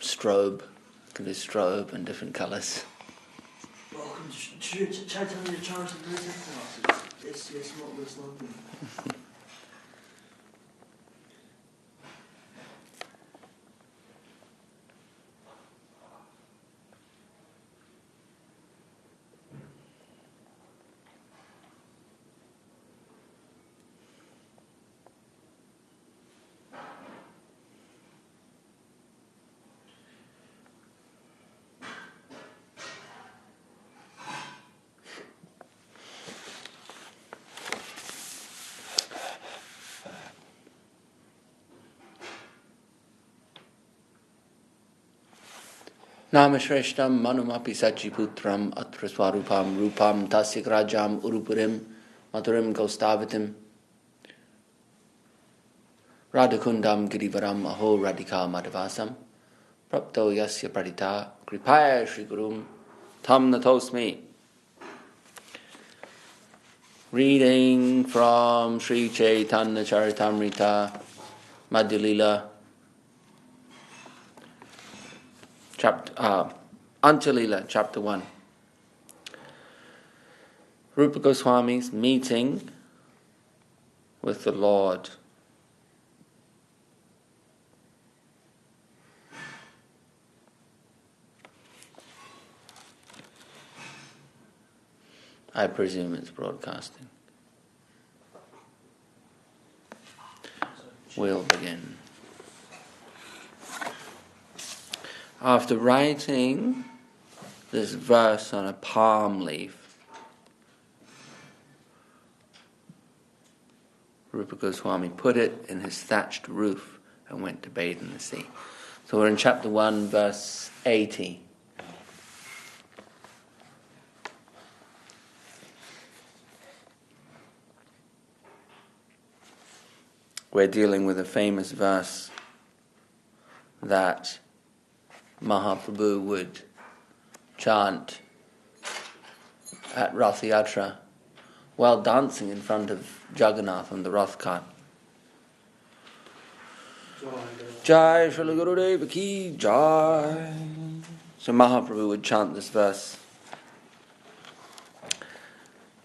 strobe. It can be strobe and different colours. Welcome to Chaitanya Charitamrita classes. Yes, not this London. Namashreshtam manumapi sachiputram atra swarupam rupam tasya rajam urupurim maturim gostavatim radhakundam girivaram aho radhika madhavasam prapto yasya pradita kripaya shri gurum tam natosmi. Reading from Sri Chaitanya Charitamrita, Antya-lila, Antya-lila, chapter 1. Rupa Goswami's meeting with the Lord. I presume it's broadcasting. We'll begin. After writing this verse on a palm leaf, Rupa Goswami put it in his thatched roof and went to bathe in the sea. So we're in chapter 1, verse 80. We're dealing with a famous verse that Mahaprabhu would chant at Rath Yatra while dancing in front of Jagannath on the Rath cart. Jai Srila Gurudeva Ki Jai. So Mahaprabhu would chant this verse.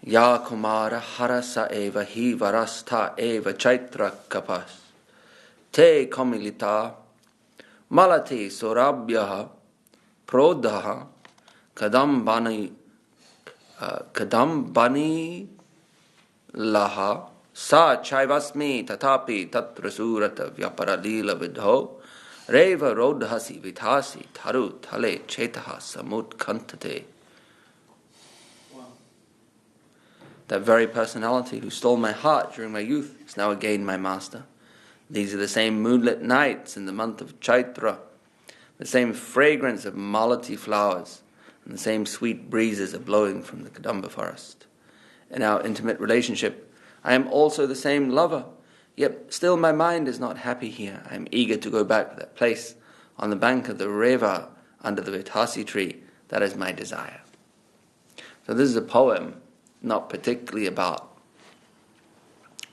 Ya Kumara Harasa Eva Hi Varastha Eva Chaitra Kapas Te Kamilita Malati Surabhyaha Prodhaha Kadambani Laha Sa Chaivasmi Tatapi Tatra Surata Vyaparadila Vidho Reva Rodhasi Vithasi Taru Thale Chetaha Samut Kantate. That very personality who stole my heart during my youth is now again my master. These are the same moonlit nights in the month of Chaitra, the same fragrance of malati flowers, and the same sweet breezes are blowing from the Kadamba forest. In our intimate relationship, I am also the same lover, yet still my mind is not happy here. I am eager to go back to that place on the bank of the Reva under the Vithasi tree. That is my desire. So this is a poem not particularly about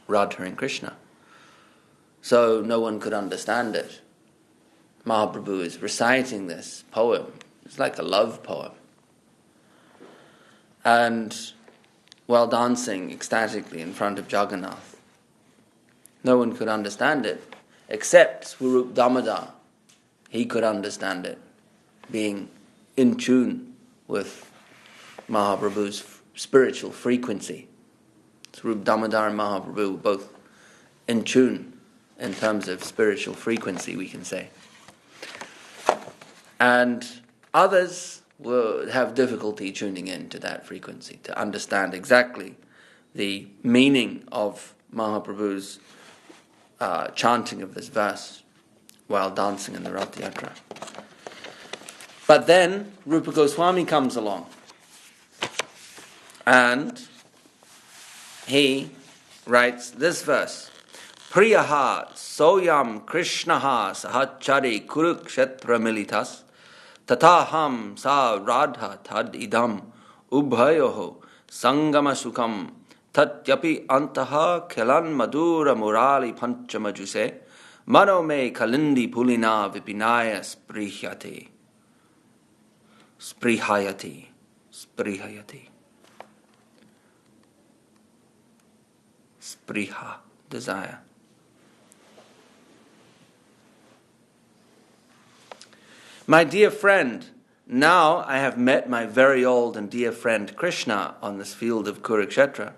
Radha and Krishna. So no one could understand it. Mahaprabhu is reciting this poem. It's like a love poem. And while dancing ecstatically in front of Jagannath, no one could understand it except Swarup Damodar. He could understand it, being in tune with Mahaprabhu's spiritual frequency. Swarup Damodar and Mahaprabhu were both in tune in terms of spiritual frequency, we can say. And others will have difficulty tuning in to that frequency, to understand exactly the meaning of Mahaprabhu's chanting of this verse while dancing in the Rath Yatra. But then Rupa Goswami comes along, and he writes this verse. Priyaha soyam Krishnaha sahachari kurukshetra militas tataham sa radha tad idam ubhayoho sangama sukam tatyapi antaha kelan madura murali panchamajuse Mano me kalindi pulina vipinaya sprihayati. Spriha, desire. My dear friend, now I have met my very old and dear friend Krishna on this field of Kurukshetra.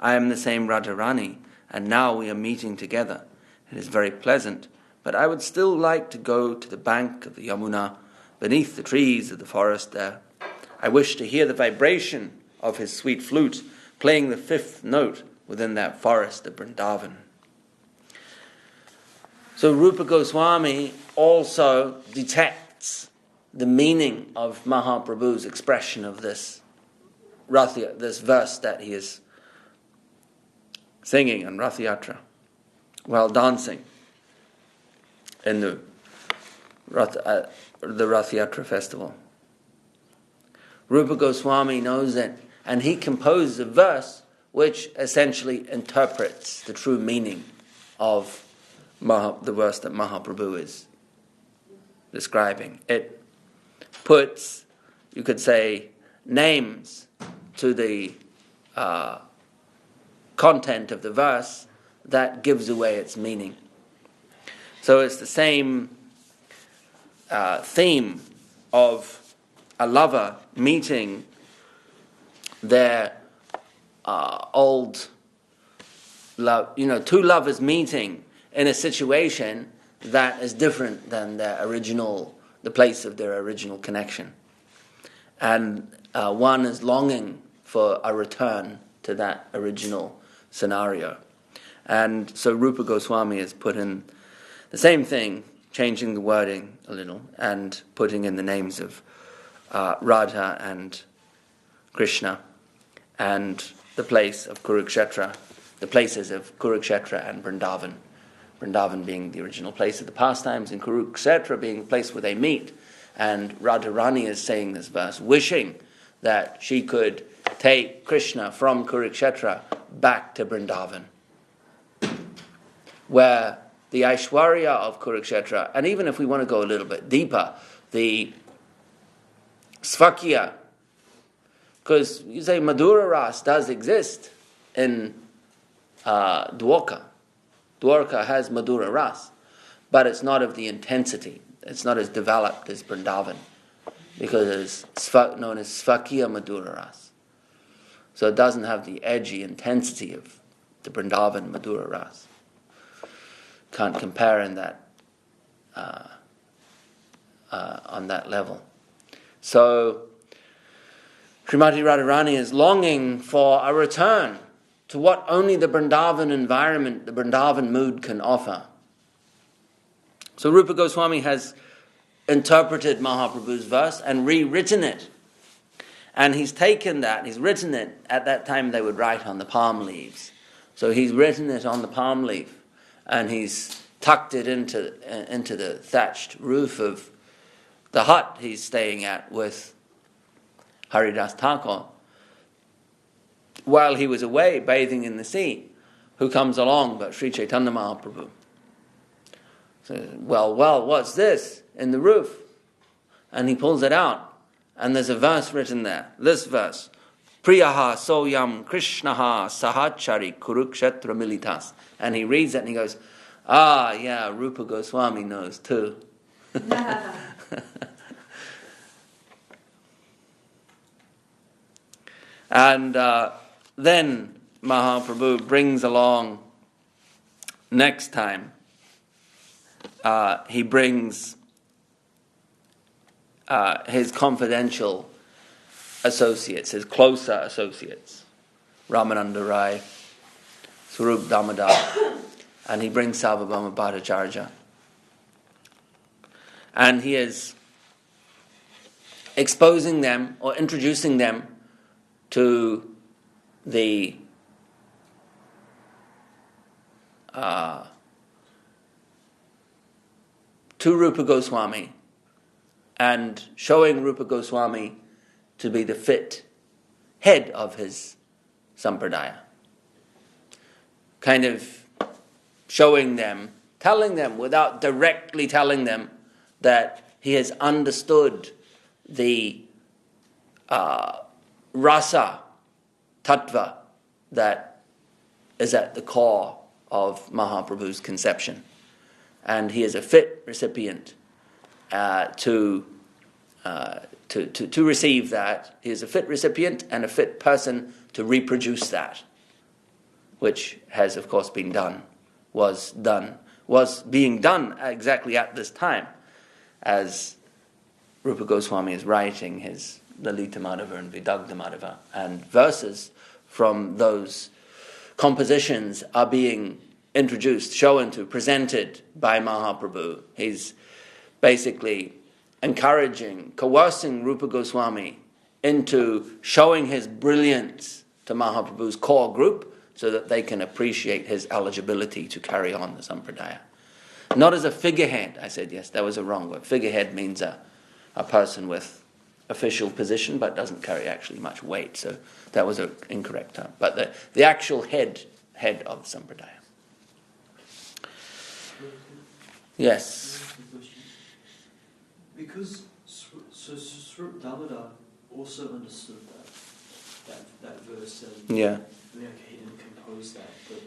I am the same Radharani, and now we are meeting together. It is very pleasant, but I would still like to go to the bank of the Yamuna, beneath the trees of the forest there. I wish to hear the vibration of his sweet flute, playing the fifth note within that forest of Vrindavan. So Rupa Goswami also detects the meaning of Mahaprabhu's expression of this verse that he is singing on Rath Yatra while dancing in the Rath Yatra festival. Rupa Goswami knows it, and he composes a verse which essentially interprets the true meaning of the verse that Mahaprabhu is describing. It puts, you could say, names to the content of the verse that gives away its meaning. So it's the same theme of a lover meeting their old love, two lovers meeting in a situation that is different than the place of their original connection. And one is longing for a return to that original scenario. And so Rupa Goswami has put in the same thing, changing the wording a little and putting in the names of Radha and Krishna and the place of Kurukshetra, the places of Kurukshetra and Vrindavan. Vrindavan being the original place of the pastimes, and Kurukshetra being the place where they meet. And Radharani is saying this verse, wishing that she could take Krishna from Kurukshetra back to Vrindavan, where the Aishwarya of Kurukshetra, and even if we want to go a little bit deeper, the Svakya, because you say Madhura Ras does exist in Dwarka. Dwarka has Madhura Ras, but it's not of the intensity. It's not as developed as Vrindavan, because it's known as Svakya Madhura Ras. So it doesn't have the edgy intensity of the Vrindavan Madhura Ras. Can't compare in that on that level. So Srimati Radharani is longing for a return to what only the Vrindavan environment, the Vrindavan mood can offer. So Rupa Goswami has interpreted Mahaprabhu's verse and rewritten it. And he's taken that, he's written it, at that time they would write on the palm leaves. So he's written it on the palm leaf and he's tucked it into the thatched roof of the hut he's staying at with Haridas Thakur, while he was away bathing in the sea. Who comes along but Sri Chaitanya Mahaprabhu? Says, well, what's this in the roof? And he pulls it out, and there's a verse written there. This verse, Priyaha soyam Krishnaha sahachari kurukshetra militas. And he reads it and he goes, yeah, Rupa Goswami knows too. And then Mahaprabhu brings along, next time, he brings his confidential associates, his closer associates, Ramananda Rai, Swarup Damodar, and he brings Sarvabhauma Bhattacharya. And he is exposing them or introducing them to the to Rupa Goswami and showing Rupa Goswami to be the fit head of his sampradaya. Kind of showing them telling them without directly telling them that he has understood the rasa tattva that is at the core of Mahaprabhu's conception. And he is a fit recipient to receive that. He is a fit recipient and a fit person to reproduce that, which has, of course, was being done exactly at this time, as Rupa Goswami is writing his Lalita Madhava and Vidagdha Madhava, and verses from those compositions are being introduced, shown to, presented by Mahaprabhu. He's basically encouraging, coercing Rupa Goswami into showing his brilliance to Mahaprabhu's core group so that they can appreciate his eligibility to carry on the Sampradaya. Not as a figurehead. I said, yes, that was a wrong word. Figurehead means a person with official position but doesn't carry actually much weight, so that was an incorrect term. But the actual head of the Sampradaya. Yes. Because Swarup Damodar also understood that verse, and Yeah. he didn't compose that, but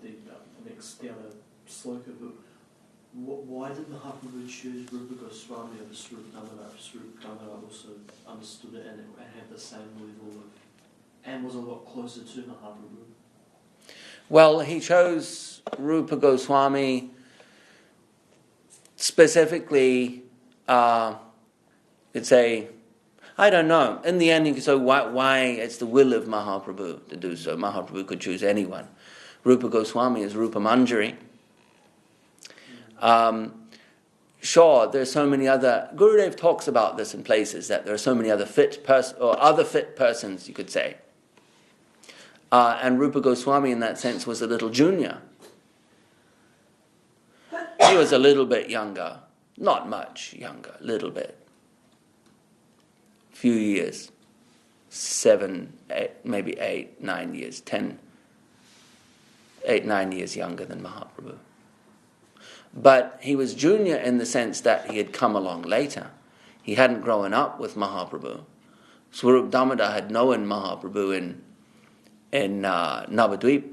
the other sloka. But why did Mahaprabhu choose Rupa Goswami over Swarup Damodar? Swarup Damodar also understood it and had the same level of, and was a lot closer to Mahaprabhu. Well, he chose Rupa Goswami specifically, I don't know. In the end, so why it's the will of Mahaprabhu to do so. Mahaprabhu could choose anyone. Rupa Goswami is Rupa Manjari. Sure, there's so many other... Gurudev talks about this in places, that there are so many other fit persons, you could say. And Rupa Goswami, in that sense, was a little junior. He was a little bit younger. Not much younger, a little bit. Few years. 7, 8, maybe 8, 9 years, 10, 8, 9 years younger than Mahaprabhu. But he was junior in the sense that he had come along later. He hadn't grown up with Mahaprabhu. Swarup Damodar had known Mahaprabhu in Navadvip.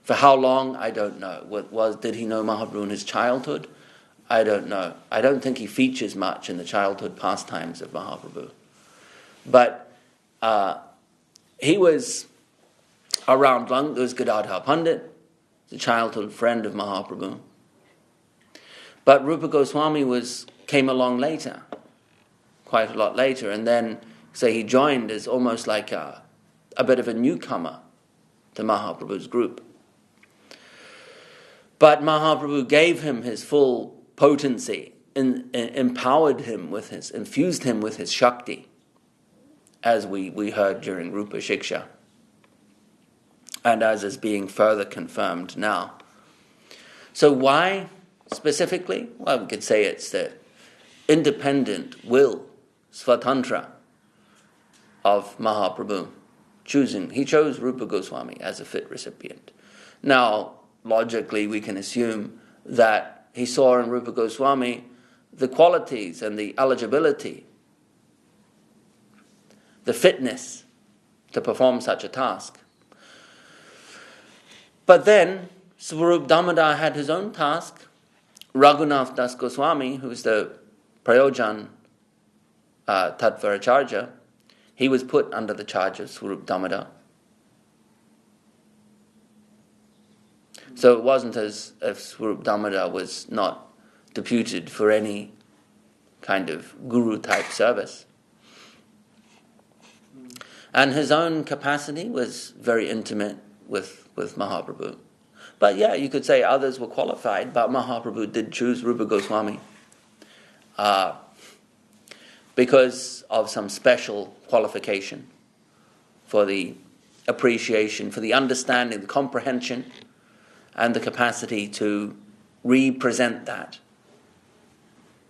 For how long, I don't know. Did he know Mahaprabhu in his childhood? I don't know. I don't think he features much in the childhood pastimes of Mahaprabhu. But he was around long. There was Gadadhar Pandit, the childhood friend of Mahaprabhu. But Rupa Goswami came along later, quite a lot later, and then he joined as almost like a bit of a newcomer to Mahaprabhu's group. But Mahaprabhu gave him his full potency, empowered him infused him with his Shakti, as we heard during Rupa Shiksha, and as is being further confirmed now. So why specifically? Well, we could say it's the independent will, svatantra, of Mahaprabhu. He chose Rupa Goswami as a fit recipient. Now, logically, we can assume that he saw in Rupa Goswami the qualities and the eligibility, the fitness to perform such a task. But then, Swarup Damodar had his own task. Raghunath Das Goswami, who is the Prayojan Tatvaracharya, he was put under the charge of Swarup Damodar. So it wasn't as if Swarup Damodar was not deputed for any kind of guru-type service. And his own capacity was very intimate with Mahaprabhu. But yeah, you could say others were qualified, but Mahaprabhu did choose Rupa Goswami because of some special qualification for the appreciation, for the understanding, the comprehension, and the capacity to represent that.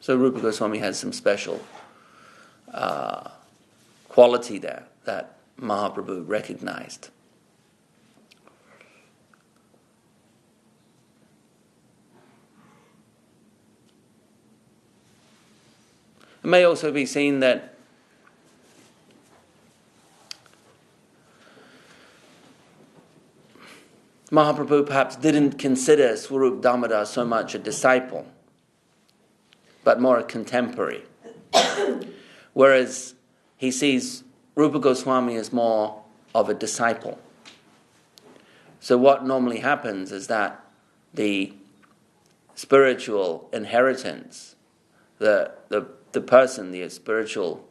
So Rupa Goswami has some special quality there that Mahaprabhu recognized. It may also be seen that Mahaprabhu perhaps didn't consider Swarup Damodar so much a disciple, but more a contemporary. Whereas he sees Rupa Goswami as more of a disciple. So what normally happens is that the spiritual inheritance, the person, the spiritual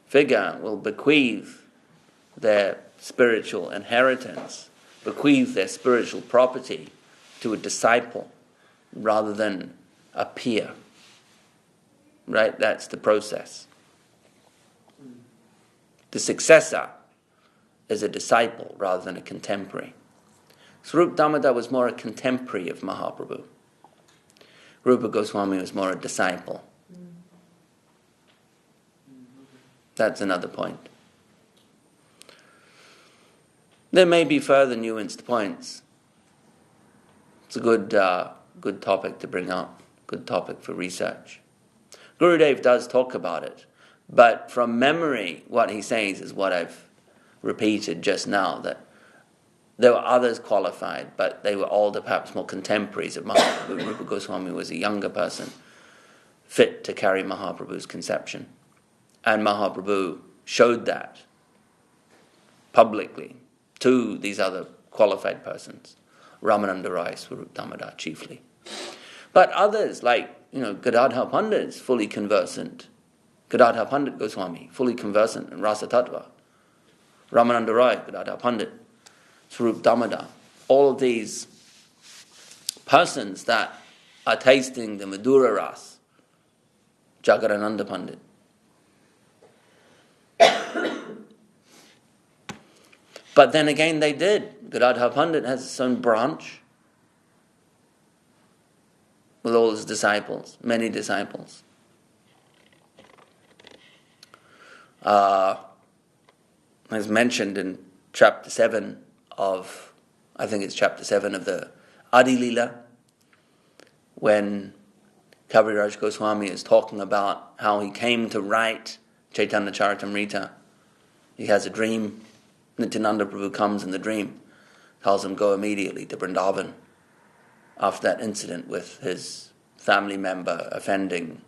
figure will bequeath their spiritual inheritance, bequeath their spiritual property to a disciple rather than a peer. Right? That's the process. The successor is a disciple rather than a contemporary. Swarup Damodar was more a contemporary of Mahaprabhu. Rupa Goswami was more a disciple. That's another point. There may be further nuanced points. It's a good topic to bring up, good topic for research. Gurudev does talk about it, but from memory, what he says is what I've repeated just now, that there were others qualified, but they were older, perhaps more contemporaries of Mahaprabhu. Rupa Goswami was a younger person, fit to carry Mahaprabhu's conception. And Mahaprabhu showed that publicly to these other qualified persons, Ramananda Rai, Swarup Damodar chiefly. But others, like Gadadhar Pandit is fully conversant. Gadadhar Pandit Goswami, fully conversant in Rasa Tattva. Ramananda Rai, Gadadhar Pandit, Swarup Damodar. All of these persons that are tasting the Madhura Ras. Jagarananda Pandit. But then again they did. Gadadhar Pandit has his own branch with all his disciples, many disciples. As mentioned in chapter 7 of, I think it's chapter 7 of the Antya-lila, when Kaviraj Goswami is talking about how he came to write Chaitanya Charitamrita. He has a dream. Nityananda Prabhu comes in the dream, tells him go immediately to Vrindavan after that incident with his family member offending,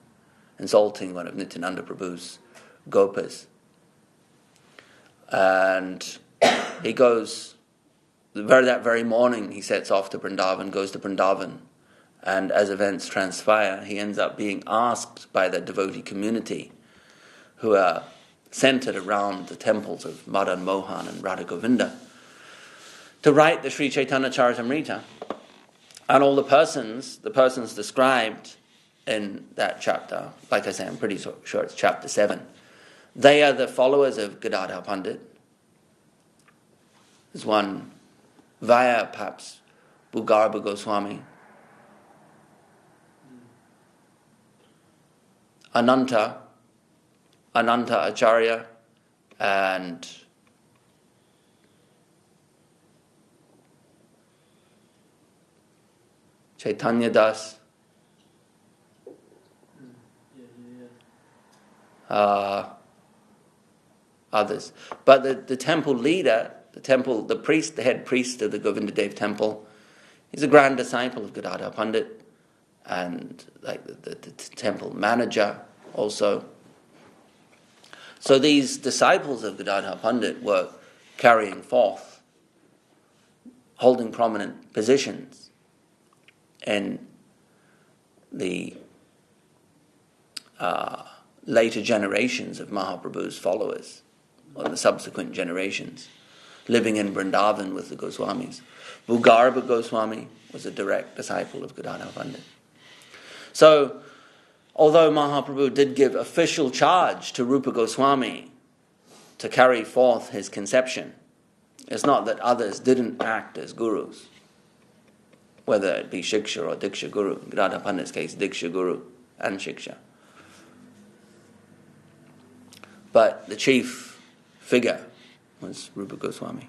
insulting one of Nityananda Prabhu's gopas. And he goes, that very morning he sets off to Vrindavan, goes to Vrindavan, and as events transpire, he ends up being asked by the devotee community who are centered around the temples of Madan Mohan and Radha Govinda to write the Sri Chaitanya Charitamrita. And all the persons described in that chapter, like I say, I'm pretty sure it's chapter 7, they are the followers of Gadadhar Pandit. There's one via perhaps Bhugarbha Goswami, Ananta Acharya, and Chaitanya Das, others. But the temple leader, the head priest of the Govinda Dev temple, he's a grand disciple of Gadadhar Pandit, and like the temple manager also. So these disciples of Gadadhar Pandit were carrying forth, holding prominent positions in the later generations of Mahaprabhu's followers, or the subsequent generations, living in Vrindavan with the Goswamis. Bhugarbha Goswami was a direct disciple of Gadadhar Pandit. So, although Mahaprabhu did give official charge to Rupa Goswami to carry forth his conception, it's not that others didn't act as gurus, whether it be Shiksha or Diksha Guru. In Gadadhar Pandit's case, Diksha Guru and Shiksha. But the chief figure was Rupa Goswami.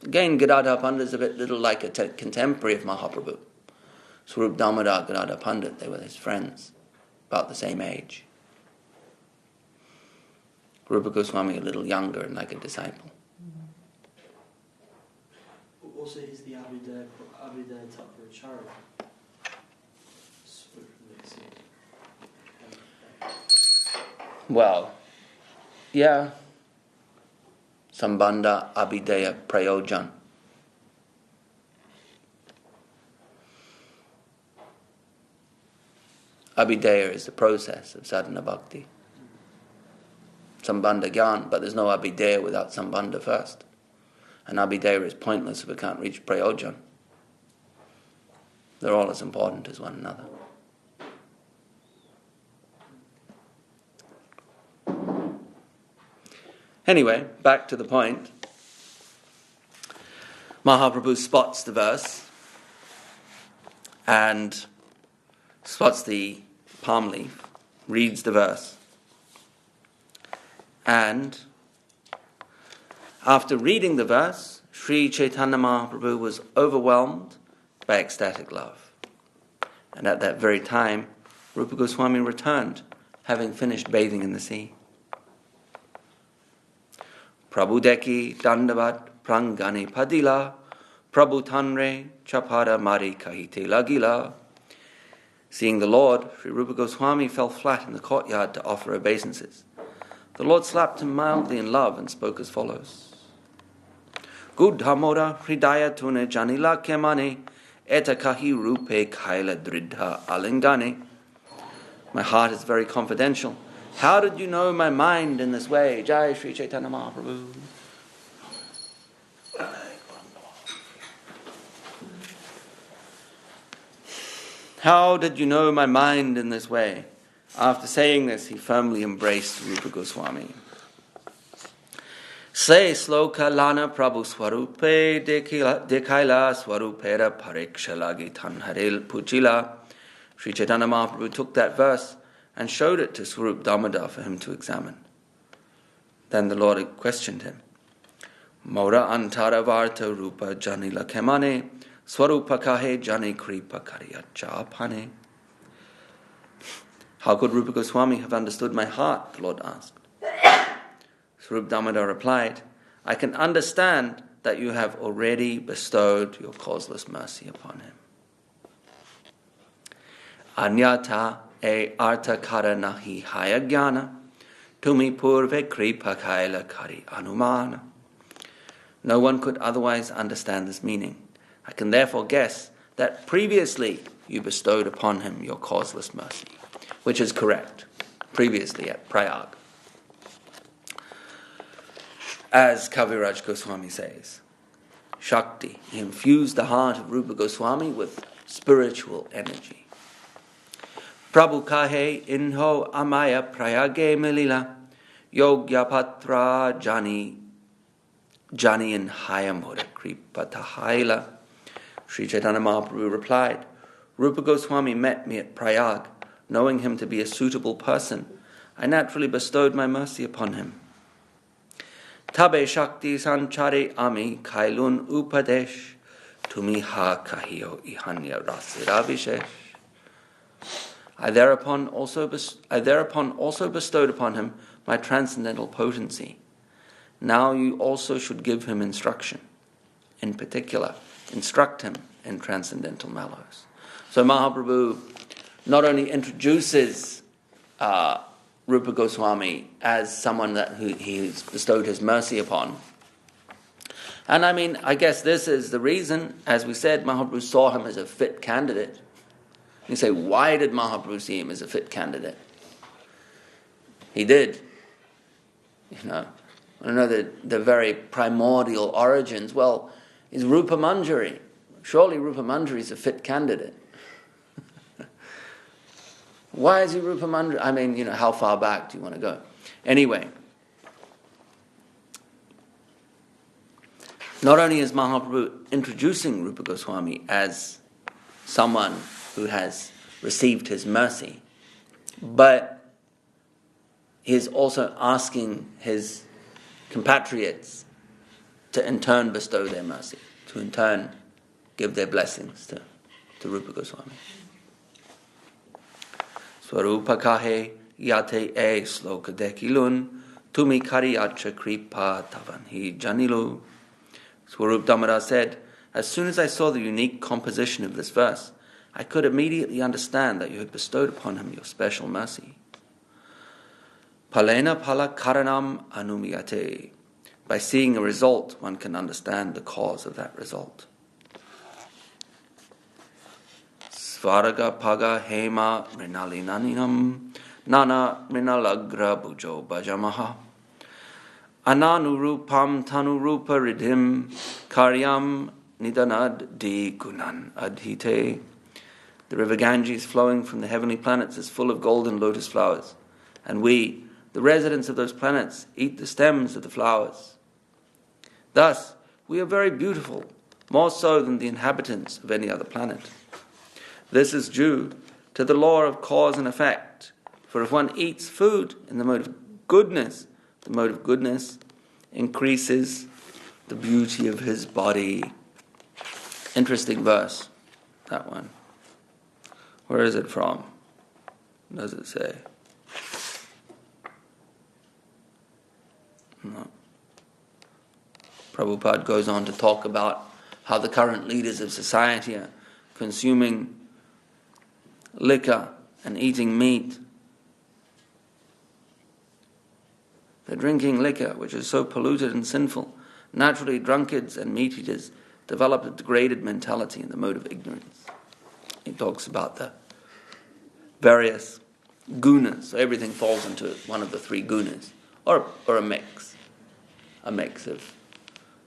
Again, Gadadhar Pandit is a bit little like a contemporary of Mahaprabhu. Swarup Damodar Gadadhar Pandit, they were his friends, about the same age. Rupa Goswami a little younger and like a disciple. Also, he's the Abhidaya Tattva-acharya. Well, yeah. Sambandha Abhidaya Prayojan. Abhidaya is the process of sadhana bhakti. Sambandha Gyan, but there's no Abhidaya without Sambandha first. And Abhidaya is pointless if we can't reach Prayojan. They're all as important as one another. Anyway, back to the point. Mahaprabhu spots the verse and spots the palm leaf, reads the verse, and after reading the verse, Sri Chaitanya Mahaprabhu was overwhelmed by ecstatic love. And at that very time, Rupa Goswami returned, having finished bathing in the sea. Prabhu deki dandavat prangani padila, Prabhu tanre chapada mari kahite lagila. Seeing the Lord, Sri Rupa Goswami fell flat in the courtyard to offer obeisances. The Lord slapped him mildly in love and spoke as follows. Gudhamora hridaya tune janila kemane, eta kahi rupe kaila dridha alingane. My heart is very confidential. How did you know my mind in this way? Jai Sri Chaitanya Mahaprabhu. How did you know my mind in this way? After saying this, he firmly embraced Rupa Goswami. Say sloka lana prabhu swarupe dekaila swarupera parikshalagi tanharil pujila. Sri Chaitanya Mahaprabhu took that verse and showed it to Swarup Damodar for him to examine. Then the Lord questioned him. Maura antara varta rupa janila kemane swarupa kahe jani kripa kariyacha pane. How could Rupa Goswami have understood my heart? The Lord asked. Swarup Damodar replied, I can understand that you have already bestowed your causeless mercy upon him. Anyata e arta kara nahi haya jnana, tumi purve kripa kaila kari anumana. No one could otherwise understand this meaning. I can therefore guess that previously you bestowed upon him your causeless mercy, which is correct, previously at Prayag. As Kaviraj Goswami says, Shakti, he infused the heart of Rupa Goswami with spiritual energy. Prabhu kahe inho amaya prayage melila, yogya patra jani in hayamura kripatahaila. Sri Chaitanya Mahaprabhu replied, Rupa Goswami met me at Prayag. Knowing him to be a suitable person, I naturally bestowed my mercy upon him. Tabe Shakti Sanchari Ami Kailun Upadesh Tumi Ha Kahiyo Ihanya Rasiravishesh. I thereupon also bestowed upon him my transcendental potency. Now you also should give him instruction. In particular, instruct him in transcendental mellows. So Mahaprabhu not only introduces Rupa Goswami as someone that he's bestowed his mercy upon. And I guess this is the reason, as we said, Mahaprabhu saw him as a fit candidate. You say, why did Mahaprabhu see him as a fit candidate? He did. I don't know the very primordial origins. Well, is Rupa Manjari. Surely Rupa Manjari is a fit candidate. Why is he Rupa Manjari? How far back do you want to go? Anyway, not only is Mahaprabhu introducing Rupa Goswami as someone who has received his mercy, but he is also asking his compatriots to in turn bestow their mercy, to in turn give their blessings to to Rupa Goswami. Swarupa kahe yate e sloka dekilun tumi kariyacha kripa tavanhi janilu. Swarup Damodar said, as soon as I saw the unique composition of this verse, I could immediately understand that you had bestowed upon him your special mercy. Palena pala karanam anumiyate. By seeing a result, one can understand the cause of that result. Svaraga paga hema mrinalinaninam nana mrinalagra bujo bhajamaha ananurupam tanurupa ridhim karyam nidanad di gunan adhite. The river Ganges flowing from the heavenly planets is full of golden lotus flowers, and we, the residents of those planets, eat the stems of the flowers. Thus, we are very beautiful, more so than the inhabitants of any other planet. This is due to the law of cause and effect, for if one eats food in the mode of goodness, the mode of goodness increases the beauty of his body. Interesting verse, that one. Where is it from? What does it say? No. Prabhupada goes on to talk about how the current leaders of society are consuming liquor and eating meat. They're drinking liquor, which is so polluted and sinful. Naturally, drunkards and meat eaters develop a degraded mentality in the mode of ignorance. He talks about the various gunas. So everything falls into one of the three gunas, or a mix of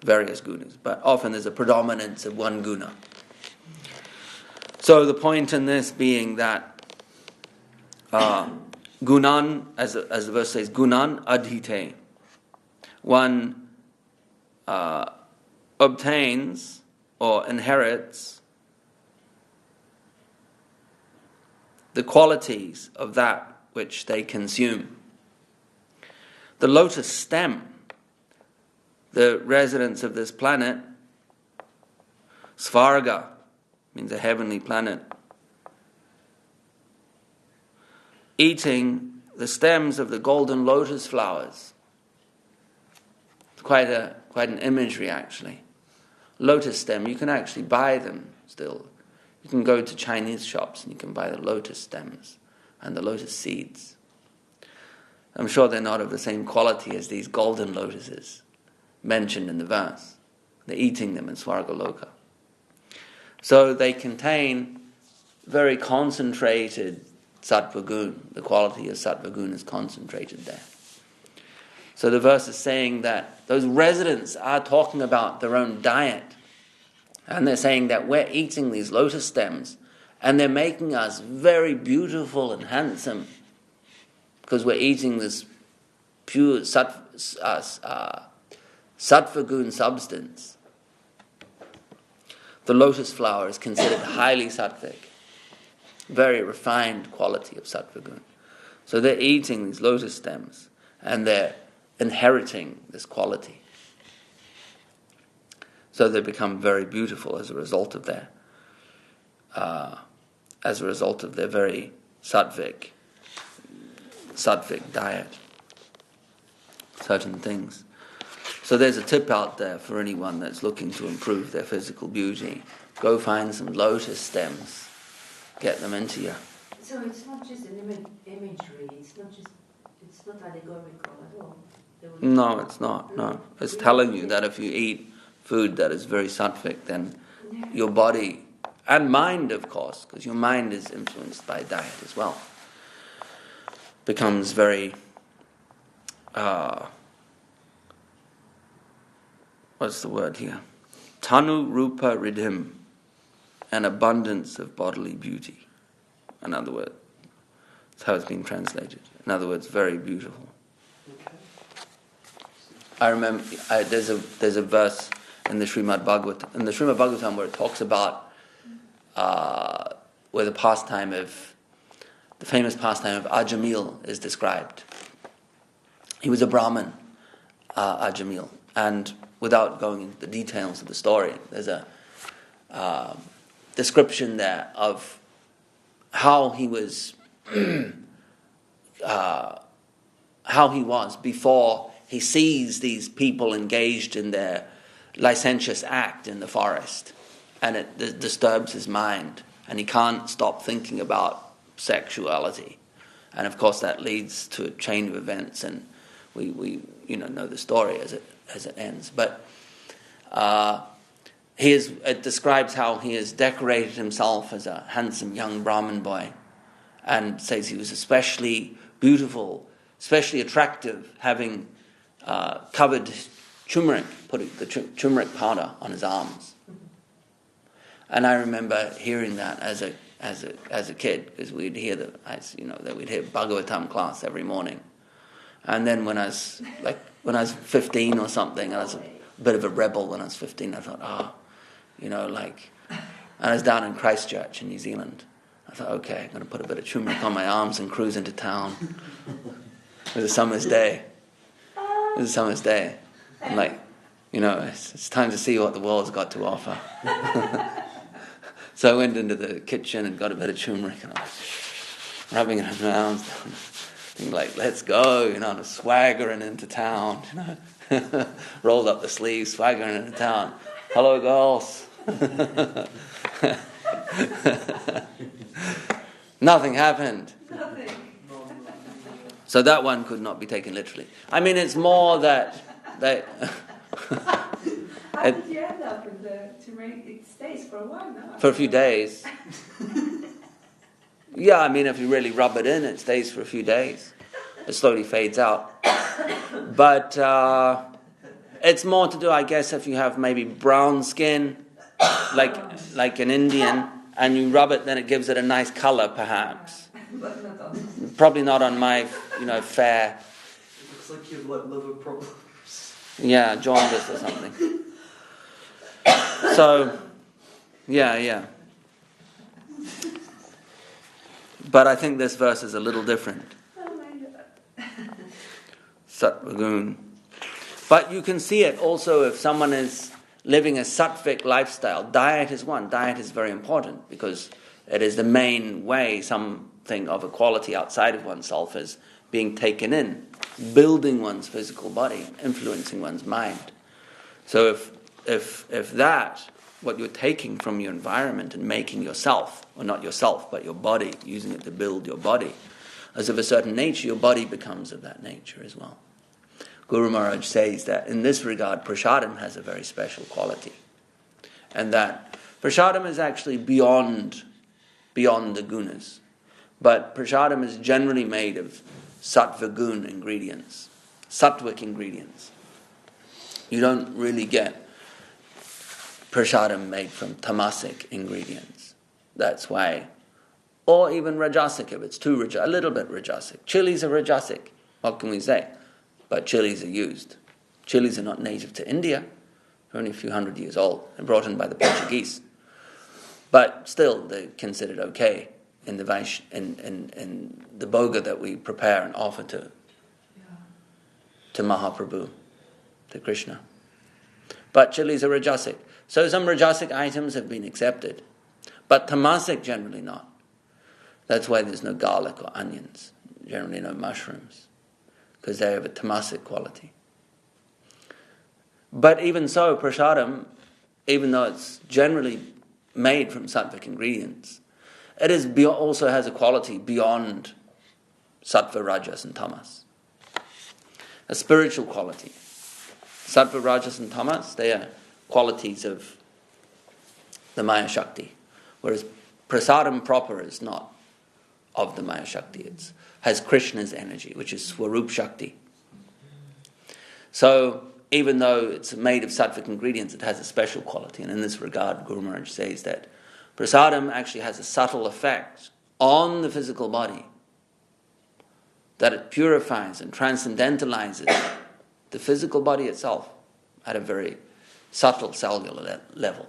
various gunas. But often there's a predominance of one guna. So the point in this being that gunan, as the verse says, gunan adhite, one obtains or inherits the qualities of that which they consume. The lotus stem, the residents of this planet, Svarga, means a heavenly planet, eating the stems of the golden lotus flowers. It's quite an imagery, actually. Lotus stem, you can actually buy them still. You can go to Chinese shops and you can buy the lotus stems and the lotus seeds. I'm sure they're not of the same quality as these golden lotuses mentioned in the verse. They're eating them in Swargaloka. So they contain very concentrated sattva gun. The quality of sattva gun is concentrated there. So the verse is saying that those residents are talking about their own diet. And they're saying that we're eating these lotus stems and they're making us very beautiful and handsome because we're eating this pure sattva gun substance. The lotus flower is considered highly sattvic, very refined quality of sattva gun. So they're eating these lotus stems and they're inheriting this quality. So they become very beautiful as a result of their very sattvic diet, certain things. So there's a tip out there for anyone that's looking to improve their physical beauty. Go find some lotus stems, get them into you. So it's not just an imagery. It's not allegorical at all. No, it's not. No, it's telling you that if you eat food that is very sattvic, then your body and mind, of course, because your mind is influenced by diet as well, becomes very what's the word here? Tanu rupa ridhim, an abundance of bodily beauty. In other words, that's how it's been translated. In other words, very beautiful. I remember there's a verse in the Srimad Bhagavatam where it talks about where the famous pastime of Ajamil is described. He was a Brahmin, Ajamil, and without going into the details of the story, there's a description there of how he was, how he was before he sees these people engaged in their licentious act in the forest, and it disturbs his mind, and he can't stop thinking about sexuality, and of course that leads to a chain of events, and we know the story as it ends. But it describes how he has decorated himself as a handsome young Brahmin boy, and says he was especially beautiful, especially attractive, having covered turmeric, putting the turmeric powder on his arms. And I remember hearing that as a kid, because we'd hear that we'd hear Bhagavatam class every morning. And then when I was 15 or something, I was a bit of a rebel when I was 15. I thought, and I was down in Christchurch in New Zealand. I thought, okay, I'm going to put a bit of turmeric on my arms and cruise into town. It was a summer's day. I'm like, it's time to see what the world's got to offer. So I went into the kitchen and got a bit of turmeric, and I was rubbing it around, thinking like, let's go, swaggering into town, rolled up the sleeves, swaggering into town. Hello, girls. Nothing happened. So that one could not be taken literally. I mean, it's more that they... How did you end up in the turmeric? It stays for a while now. For a few days. Yeah, I mean, if you really rub it in, it stays for a few days. It slowly fades out. But it's more to do, I guess, if you have maybe brown skin, like an Indian, and you rub it, then it gives it a nice color, perhaps. But not on. Probably not on my, fair. It looks like you have liver problems. Yeah, jaundice or something. So, yeah. But I think this verse is a little different. Oh my God. Sattvagun. But you can see it also if someone is living a sattvic lifestyle. Diet is one. Diet is very important because it is the main way something of a quality outside of oneself is being taken in, building one's physical body, influencing one's mind. So if that, what you're taking from your environment and making yourself, or not yourself, but your body, using it to build your body, as of a certain nature, your body becomes of that nature as well. Guru Maharaj says that in this regard, prasadam has a very special quality. And that prasadam is actually beyond the gunas. But prasadam is generally made of sattva gun ingredients, sattvic ingredients. You don't really get prasadam made from tamasic ingredients. That's why, or even rajasic if it's too a little bit rajasic. Chilies are rajasic. What can we say? But chilies are used. Chilies are not native to India. They're only a few hundred years old and brought in by the Portuguese. But still, they're considered okay in the in the bhoga that we prepare and offer to Mahaprabhu, to Krishna. But chilies are rajasic. So some rajasic items have been accepted. But tamasic, generally not. That's why there's no garlic or onions. Generally no mushrooms. Because they have a tamasic quality. But even so, prasadam, even though it's generally made from sattvic ingredients, it is also has a quality beyond sattva, rajas and tamas. A spiritual quality. Sattva, rajas and tamas, they are qualities of the Maya Shakti. Whereas prasadam proper is not of the Maya Shakti. It has Krishna's energy, which is Swarup Shakti. So, even though it's made of sattvic ingredients, it has a special quality. And in this regard, Guru Maharaj says that prasadam actually has a subtle effect on the physical body, that it purifies and transcendentalizes the physical body itself at a very subtle cellular level.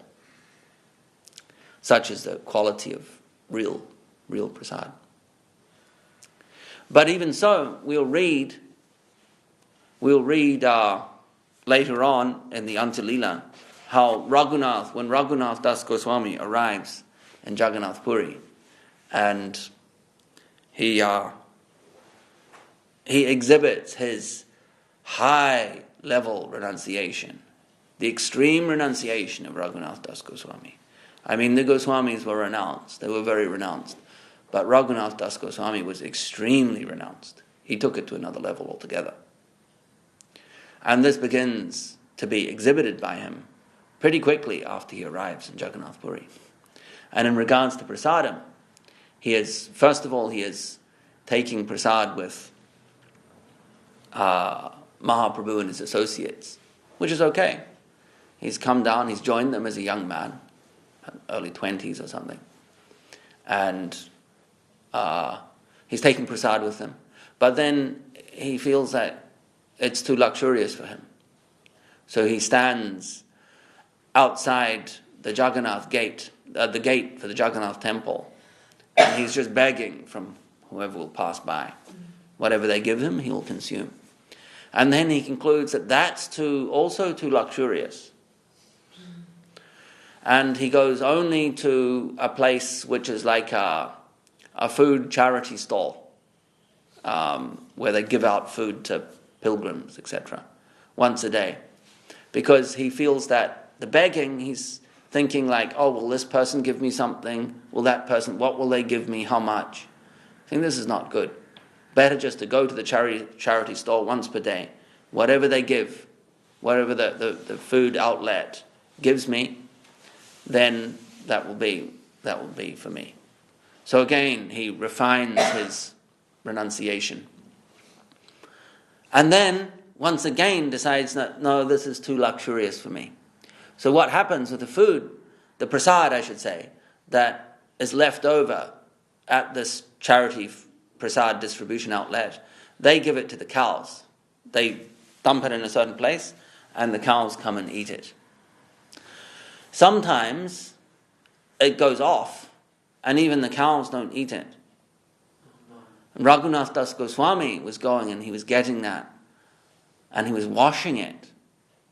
Such is the quality of real prasad. But even so, we'll read later on in the Antya-lila how when Raghunath Das Goswami arrives in Jagannath Puri, and he exhibits his high level renunciation, the extreme renunciation of Raghunath Das Goswami. I mean, the Goswamis were renounced, they were very renounced, but Raghunath Das Goswami was extremely renounced. He took it to another level altogether. And this begins to be exhibited by him pretty quickly after he arrives in Jagannath Puri. And in regards to prasadam, he is taking prasad with Mahaprabhu and his associates, which is okay. He's come down, he's joined them as a young man, early 20s or something, and he's taking prasad with them. But then he feels that it's too luxurious for him. So he stands outside the Jagannath gate, the gate for the Jagannath temple, and he's just begging from whoever will pass by. Whatever they give him, he will consume. And then he concludes that that's also too luxurious. And he goes only to a place which is like a food charity stall, where they give out food to pilgrims, etc., once a day. Because he feels that the begging, he's thinking like, oh, will this person give me something? Will that person, what will they give me? How much? I think this is not good. Better just to go to the charity store once per day. Whatever they give, whatever the food outlet gives me, then that will be for me. So again, he refines his renunciation. And then, once again, decides that, no, this is too luxurious for me. So what happens with the food, the prasad, I should say, that is left over at this charity prasad distribution outlet, they give it to the cows. They dump it in a certain place, and the cows come and eat it. Sometimes it goes off, and even the cows don't eat it. And Raghunath Das Goswami was going and he was getting that, and he was washing it,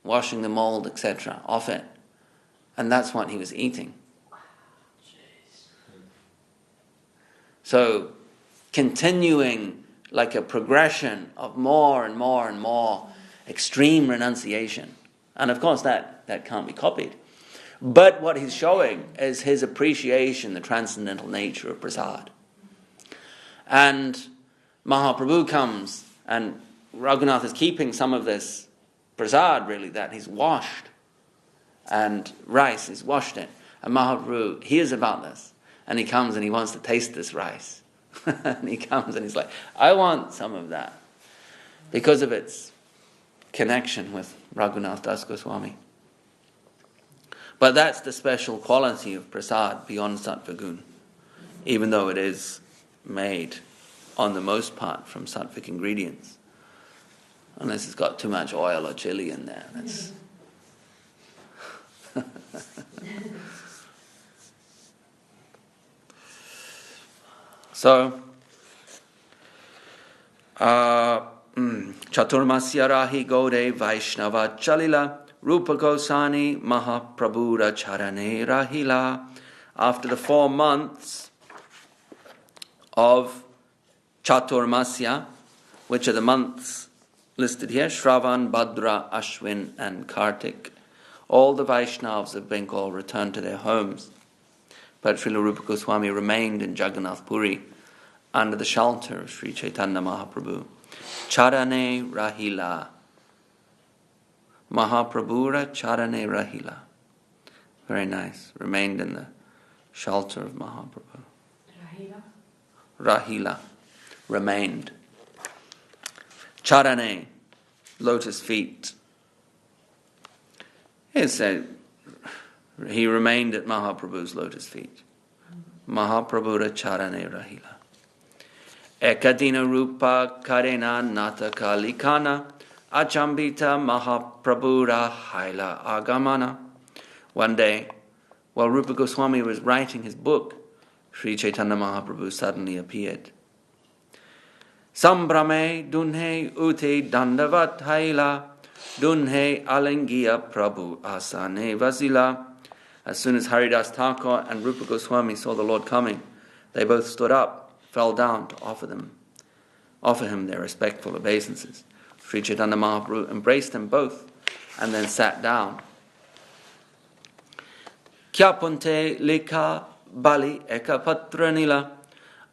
washing the mold, etc., off it, and that's what he was eating. So, continuing like a progression of more and more and more extreme renunciation. And of course that can't be copied. But what he's showing is his appreciation, the transcendental nature of prasad. And Mahaprabhu comes, and Raghunath is keeping some of this prasad, really, that he's washed. And rice, he's washed it. And Mahaprabhu hears about this. And he comes and he wants to taste this rice. And he comes and he's like, I want some of that. Because of its connection with Raghunath Das Goswami. But that's the special quality of prasad beyond sattva gun, even though it is made on the most part from sattvic ingredients. Unless it's got too much oil or chili in there. That's so, Chaturmasya Rahi Gaude Vaishnava Chalila Rupa Gosani Mahaprabhura Charane Rahila. After the 4 months of Chaturmasya, which are the months listed here, Shravan, Bhadra, Ashwin and Kartik, all the Vaishnavas of Bengal returned to their homes. But Srila Rupa Goswami remained in Jagannath Puri under the shelter of Sri Chaitanya Mahaprabhu. Charane Rahila. Mahaprabhura Charane Rahila. Very nice. Remained in the shelter of Mahaprabhu. Rahila? Rahila. Remained. Charane. Lotus feet. It said he remained at Mahaprabhu's lotus feet. Mahaprabhura Charane Rahila. Ekadina Rupa Karena Nata Kalikana Achambita Mahaprabhura Haila Agamana. One day, while Rupa Goswami was writing his book, Sri Chaitanya Mahaprabhu suddenly appeared. Sambrame Dunhe Ute Dandavat Haila Dunhe Alingiya Prabhu Asane Vasila. As soon as Haridas Thakur and Rupa Goswami saw the Lord coming, they both stood up, fell down to offer him their respectful obeisances. Sri Chaitanya Mahaprabhu embraced them both and then sat down. Kya punte lekha bali eka patra nila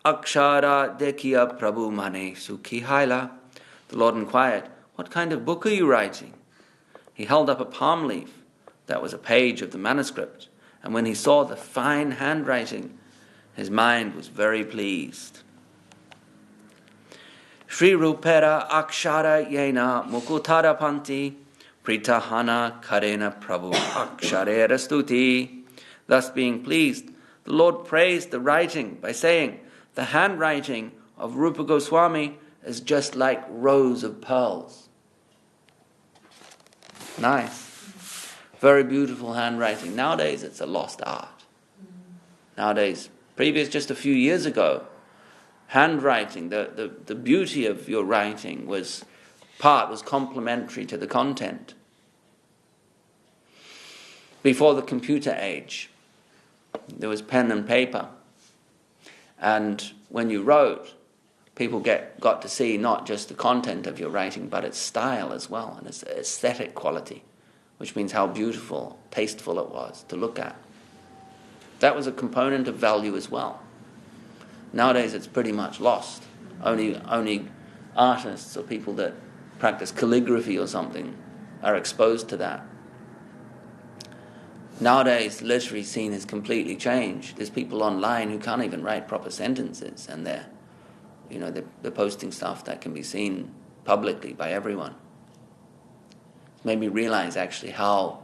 akshara dekhiya prabhu mane sukhi haila. The Lord inquired, "What kind of book are you writing?" He held up a palm leaf that was a page of the manuscript, and when he saw the fine handwriting, his mind was very pleased. Shri Rupera Akshara Yena Mukutara Panti Pritahana Karena Prabhu Aksharera Stuti. Thus being pleased, the Lord praised the writing by saying, "The handwriting of Rupa Goswami is just like rows of pearls." Nice. Very beautiful handwriting. Nowadays it's a lost art. Nowadays, just a few years ago, handwriting, the beauty of your writing was complementary to the content. Before the computer age, there was pen and paper. And when you wrote, people got to see not just the content of your writing, but its style as well, and its aesthetic quality, which means how beautiful, tasteful it was to look at. That was a component of value as well. Nowadays it's pretty much lost. Only artists or people that practice calligraphy or something are exposed to that. Nowadays, the literary scene has completely changed. There's people online who can't even write proper sentences, and they're posting stuff that can be seen publicly by everyone. It made me realize actually how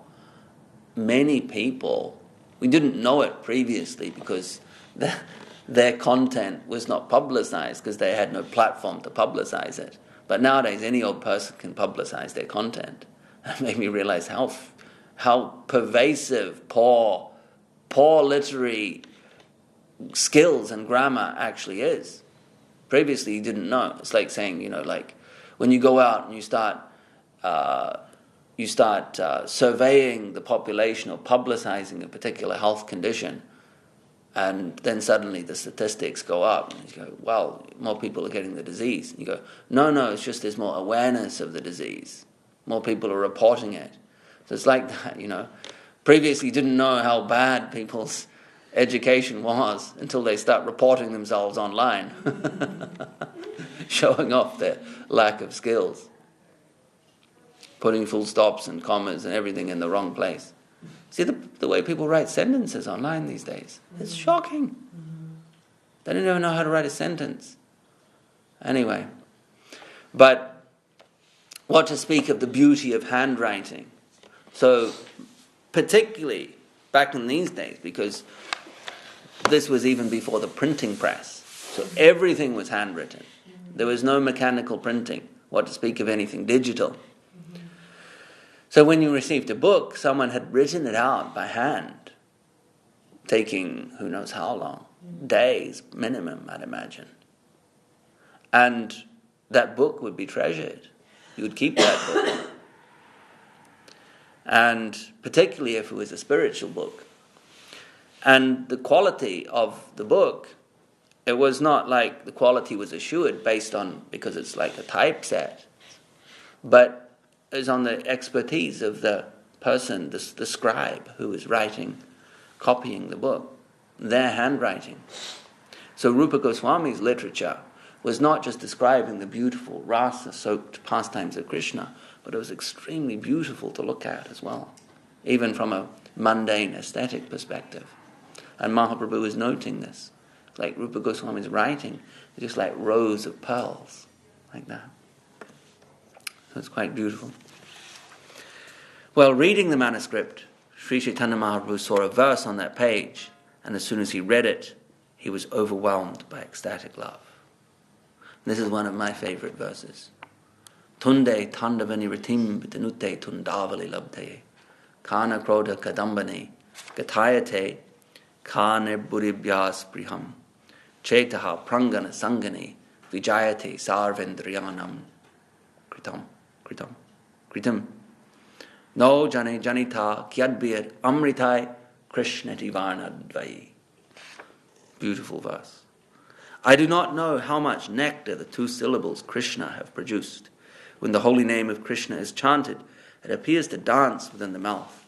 many people, we didn't know it previously because their content was not publicized because they had no platform to publicize it. But nowadays, any old person can publicize their content. It made me realize how pervasive poor literary skills and grammar actually is. Previously, you didn't know. It's like saying, like when you go out and you start surveying the population or publicizing a particular health condition, and then suddenly the statistics go up, and you go, well, more people are getting the disease. And you go, no, it's just there's more awareness of the disease. More people are reporting it. So it's like that, Previously you didn't know how bad people's education was until they start reporting themselves online, showing off their lack of skills, putting full stops and commas and everything in the wrong place. See the way people write sentences online these days. It's shocking. They don't even know how to write a sentence. Anyway, but what to speak of the beauty of handwriting? So, particularly back in these days, because this was even before the printing press, so everything was handwritten. There was no mechanical printing. What to speak of anything digital? So when you received a book, someone had written it out by hand, taking who knows how long, days minimum, I'd imagine. And that book would be treasured. You would keep that book. And particularly if it was a spiritual book. And the quality of the book, it was not like the quality was assured because it's like a typeset, but is on the expertise of the person, the scribe who is copying the book, their handwriting. So Rupa Goswami's literature was not just describing the beautiful rasa-soaked pastimes of Krishna, but it was extremely beautiful to look at as well, even from a mundane aesthetic perspective. And Mahaprabhu is noting this. Like Rupa Goswami's writing is just like rows of pearls, like that. So it's quite beautiful. Well, reading the manuscript, Sri Chaitanya Mahaprabhu saw a verse on that page, and as soon as he read it, he was overwhelmed by ecstatic love. This is one of my favorite verses. Tunde tandavani ritim vitanute tundavali labdhaye kana krodha kadambane gatayate kane buribhyas priham chetaha prangana sangane vijayate sarvendriyanam kritam no jane janita kyadbir amritai Krishnati Varnadvayi. Beautiful verse. I do not know how much nectar the two syllables Krishna have produced. When the holy name of Krishna is chanted, it appears to dance within the mouth.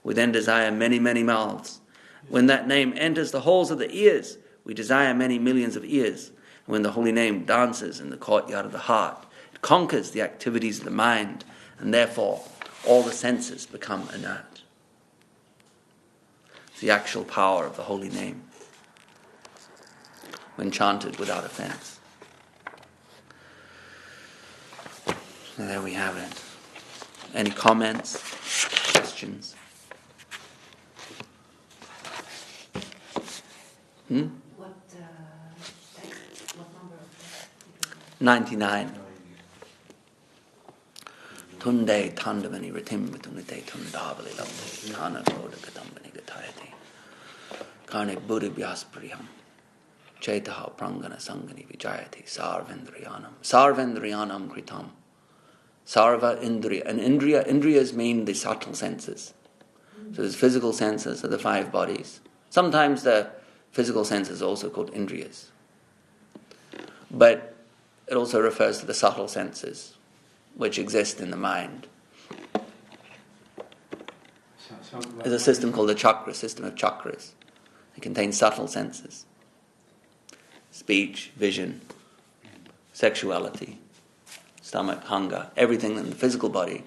We then desire many, many mouths. When that name enters the holes of the ears, we desire many millions of ears. And when the holy name dances in the courtyard of the heart, it conquers the activities of the mind, and therefore all the senses become inert. It's the actual power of the holy name when chanted without offense. So there we have it. Any comments, questions? What number of 99. Tunde tandavani ritim tunite tundavali lamte kana koda katambani gatayati karne buddhi vyaspriyam chaitaha prangana sangani vijayati sarvendriyanam kritam sarva indriya. And indriyas mean the subtle senses. So there's physical senses of the five bodies. Sometimes the physical senses are also called indriyas. But it also refers to the subtle senses which exist in the mind. There's a system called the chakra, system of chakras. It contains subtle senses. Speech, vision, sexuality, stomach, hunger, everything in the physical body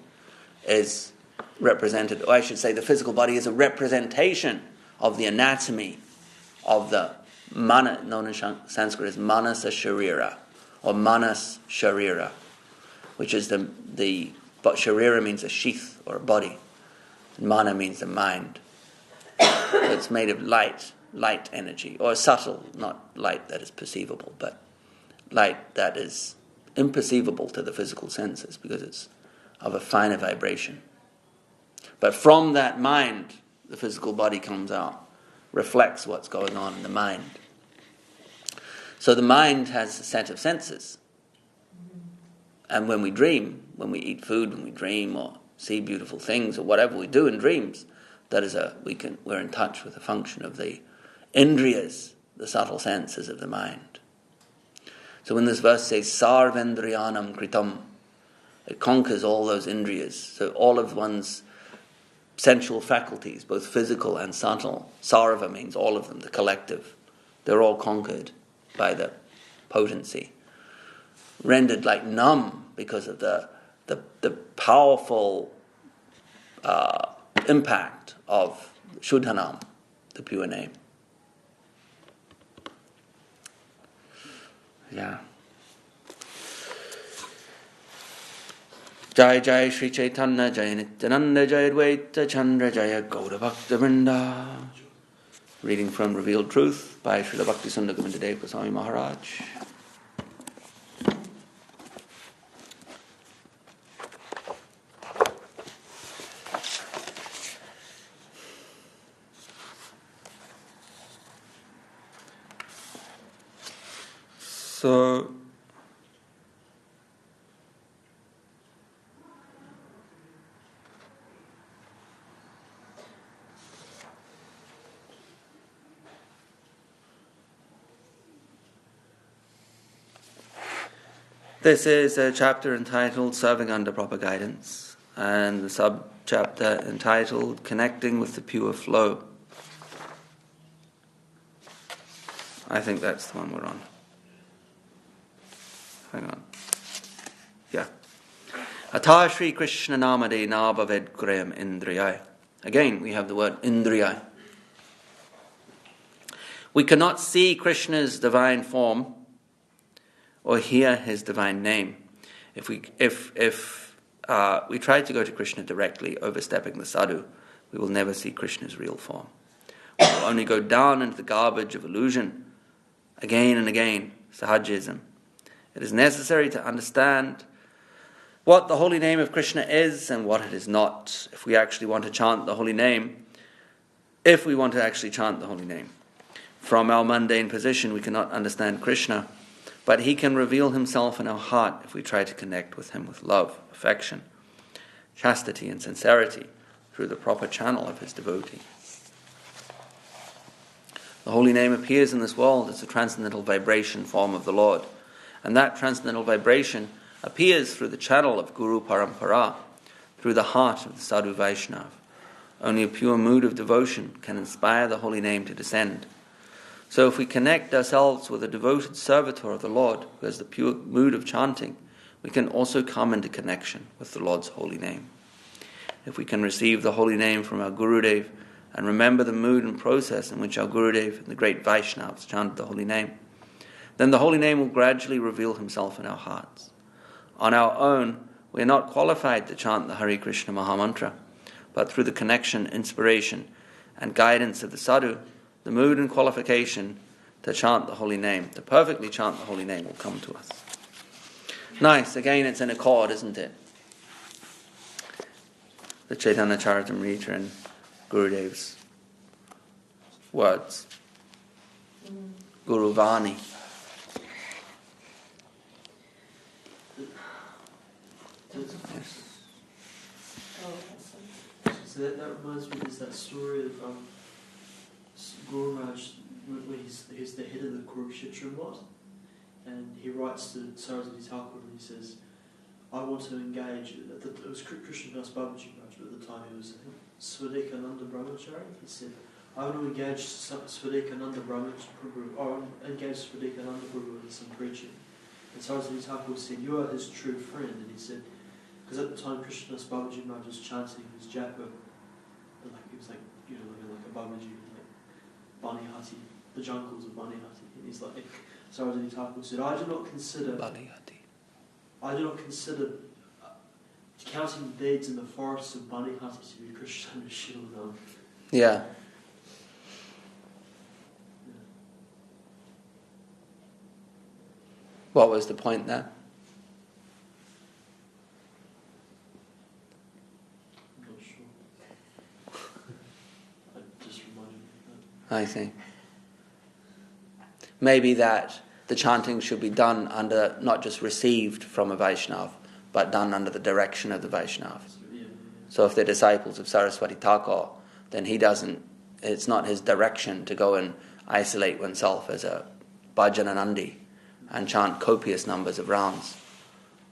is represented, or I should say the physical body is a representation of the anatomy of the mana, known in Sanskrit as manasa sharira, or manas sharira, which is but sharira means a sheath or a body, and mana means the mind. So it's made of light energy, or subtle, not light that is perceivable, but light that is imperceivable to the physical senses because it's of a finer vibration. But from that mind, the physical body comes out, reflects what's going on in the mind. So the mind has a set of senses. And when we dream, when we eat food, when we dream or see beautiful things or whatever we do in dreams, that is we're in touch with the function of the indriyas, the subtle senses of the mind. So when this verse says sarvendriyanam kritam, it conquers all those indriyas. So all of one's sensual faculties, both physical and subtle, sarva means all of them, the collective, they're all conquered by the potency, rendered like numb because of the powerful impact of Shuddhanam, the pure name. Yeah. Jai Jai Sri Chaitanya Jai Nityananda Jai Advaita Chandra Jaya Gaura Bhakta Vrinda. Reading from Revealed Truth by Srila Bhakti Sundar Govinda Dev-Goswami Maharaj. So, this is a chapter entitled Serving Under Proper Guidance, and the sub-chapter entitled Connecting with the Pure Flow. I think that's the one we're on. Hang on. Yeah. Atha Shri Krishna Namade Nabhaved Graham Indriyai. Again, we have the word Indriyai. We cannot see Krishna's divine form or hear his divine name. If we try to go to Krishna directly, overstepping the sadhu, we will never see Krishna's real form. We will only go down into the garbage of illusion again and again, sahajism. It is necessary to understand what the holy name of Krishna is and what it is not, if we actually want to chant the holy name, From our mundane position, we cannot understand Krishna, but he can reveal himself in our heart if we try to connect with him with love, affection, chastity and sincerity through the proper channel of his devotee. The holy name appears in this world as a transcendental vibration form of the Lord. And that transcendental vibration appears through the channel of Guru Parampara, through the heart of the Sadhu Vaishnav. Only a pure mood of devotion can inspire the holy name to descend. So if we connect ourselves with a devoted servitor of the Lord who has the pure mood of chanting, we can also come into connection with the Lord's holy name. If we can receive the holy name from our Gurudev and remember the mood and process in which our Gurudev and the great Vaishnavas chanted the holy name, then the holy name will gradually reveal himself in our hearts. On our own, we are not qualified to chant the Hare Krishna Mahamantra, but through the connection, inspiration, and guidance of the sadhu, the mood and qualification to chant the holy name, to perfectly chant the holy name, will come to us. Nice. Again, it's in a chord, isn't it? The Chaitanya Charitamrita and Gurudev's words. Guru Vani. Yes. So that reminds me, there's that story of Guru Maharaj, when he's the head of the Kurukshetra lot, and he writes to Saraswati Thakur and he says, I want to engage, it was Krishna Das Babaji Maharaj, but at the time he was Svadekananda Brahmachari. He said, I want to engage Svadekananda Brahmachari, or engage Svadekananda Prabhu in some preaching. And Saraswati Thakur said, you are his true friend. And he said, because at the time Krishna Das Babaji Maharaj was chanting his japa, like he was like, you know, like a Babaji, like Banihati, the jungles of Banihati. And he's like, Saraswati Thakur said, I do not consider counting deeds in the forests of Banihati to be Krishna and Srila. Yeah. What was the point there? I'm not sure. I just reminded me of that. I see. Maybe that the chanting should be done under, not just received from a Vaishnav, but done under the direction of the Vaishnav. So if they're disciples of Saraswati Thakur, then it's not his direction to go and isolate oneself as a bhajananandi and chant copious numbers of rounds,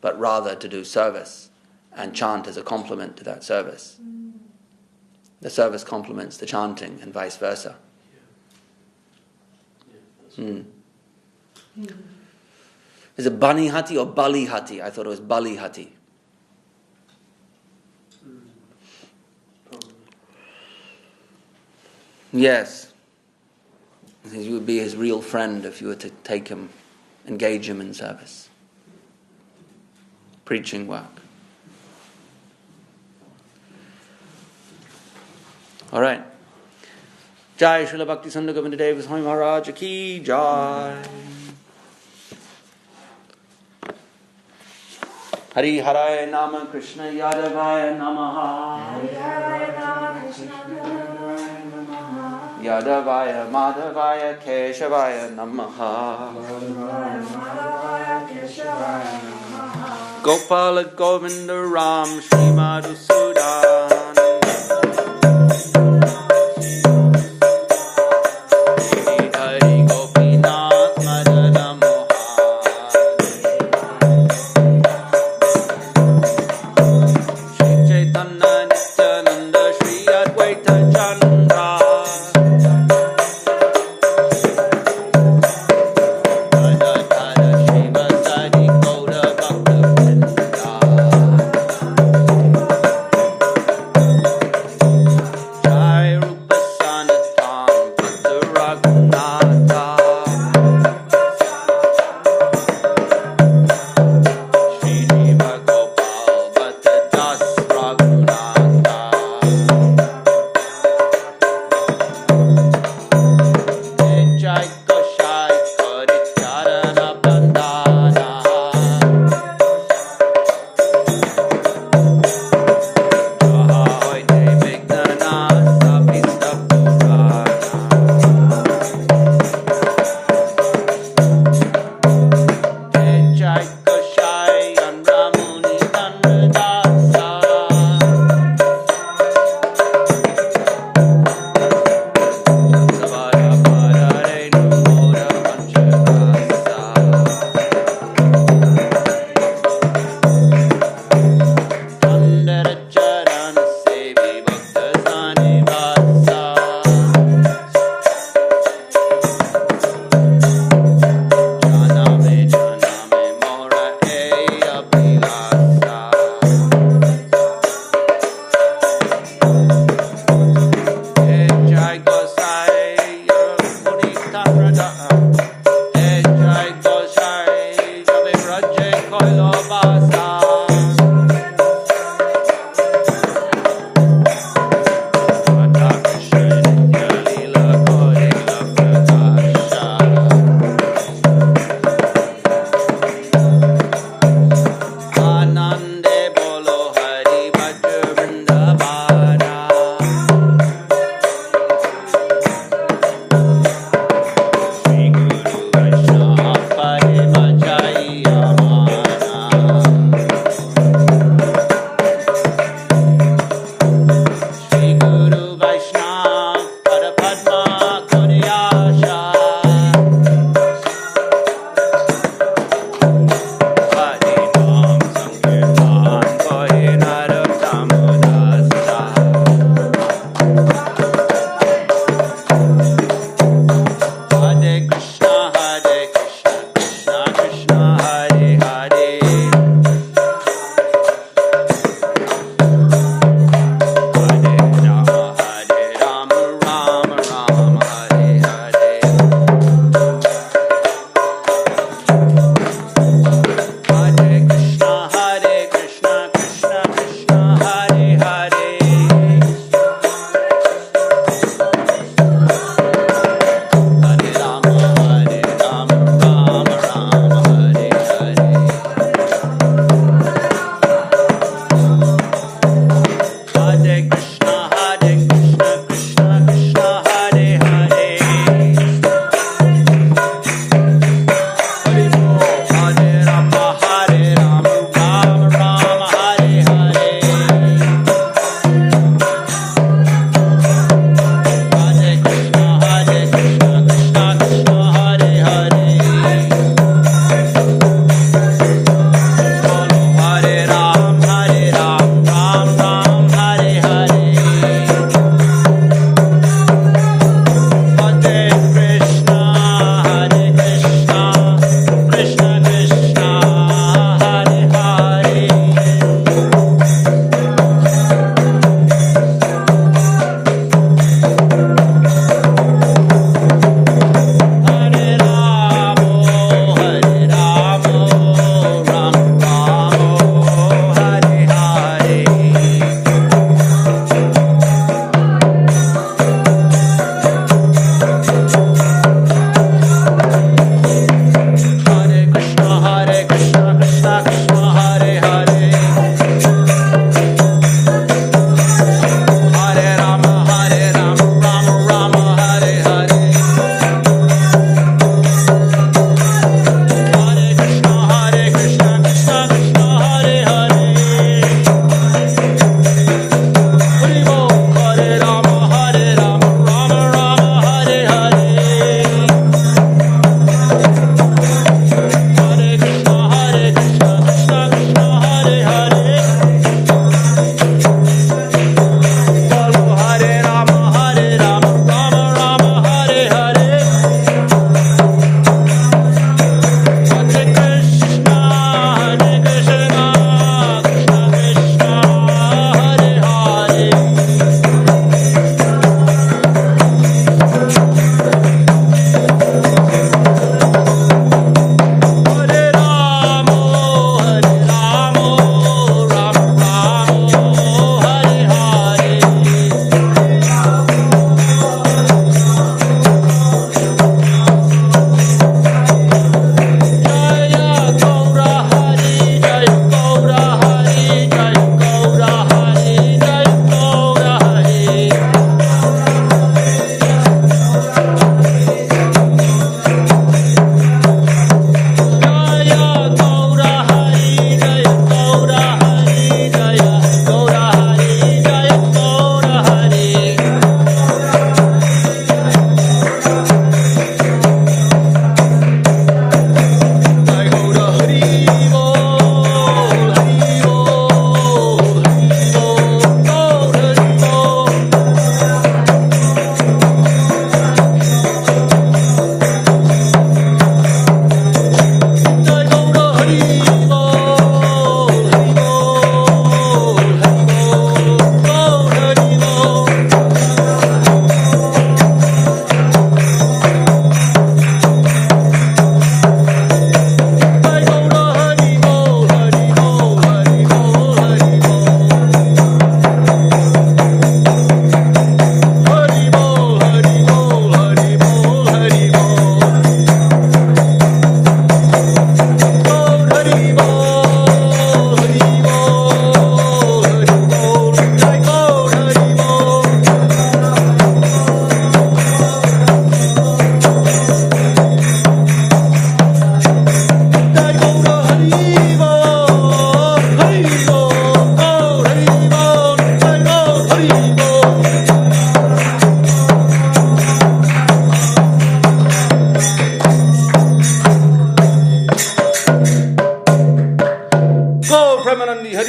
but rather to do service and chant as a complement to that service. The service complements the chanting and vice versa. Is it Banihati or Balihati? I thought it was Balihati. Yes. You would be his real friend if you were to take him, engage him in service. Preaching work. All right. Jai Srila Bhakti Sundar Govinda Dev-Goswami Maharaj ki Jai. Hari Haraya Nama Krishna Yadavaya Namaha. Hari Haraya Nama Krishna Yadavaya Namaha. Yadavaya Madhavaya Keshavaya Namaha. Yadavaya Madhavaya Keshavaya Namaha. Gopala Govinda Ram Shri Madhusudan.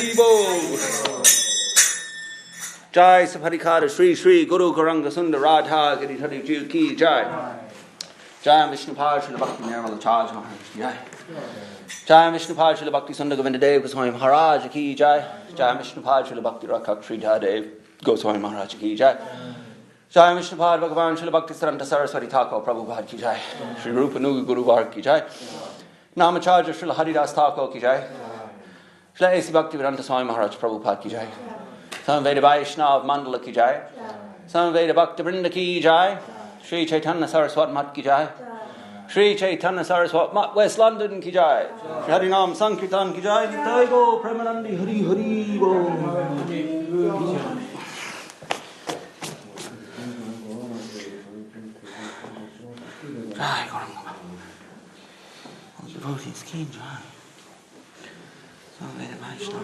Hari Bol. Jai Saparikada Sri Sri Guru Garanga Sundar Radha Giri Hari Ju Ki Jai. Jai Vishnu Pad Srila Bhakti Nirmala Charge Maharaj Jai. Jai Vishnu Pad Srila Bhakti Sundar Govinda Dev-Goswami Maharaj Ki Jai. Jai Vishnu Pad Srila Bhakti Rakak Sri Dev-Goswami Maharaj Ki Jai. Jai Vishnu Pad Bhagavan Srila Bhakti Saranta Saraswati Thakur Prabhupada Ki Jai. Shri Rupa Nuga Guru Varg Ki Jai. Namacharya Srila Haridas Thakur Ki Jai. Srila A.C. Bhakti Vedanta Swami Maharaj Prabhupada Ki Jai. Samveda Vaishnav Mandala Ki Jai. Samveda Bhakti Vrinda Ki Jai. Shri Chaitanya Saraswat Mat Ki Jai. Shri Chaitanya Saraswat Mat West London Ki Jai. Shri Harinam Sankirtan Ki Jai. Nitai Go Premanandi Hari Hari Bo. Jai Gauranga. All devotees Ki Jai. Samveda Vaishnav.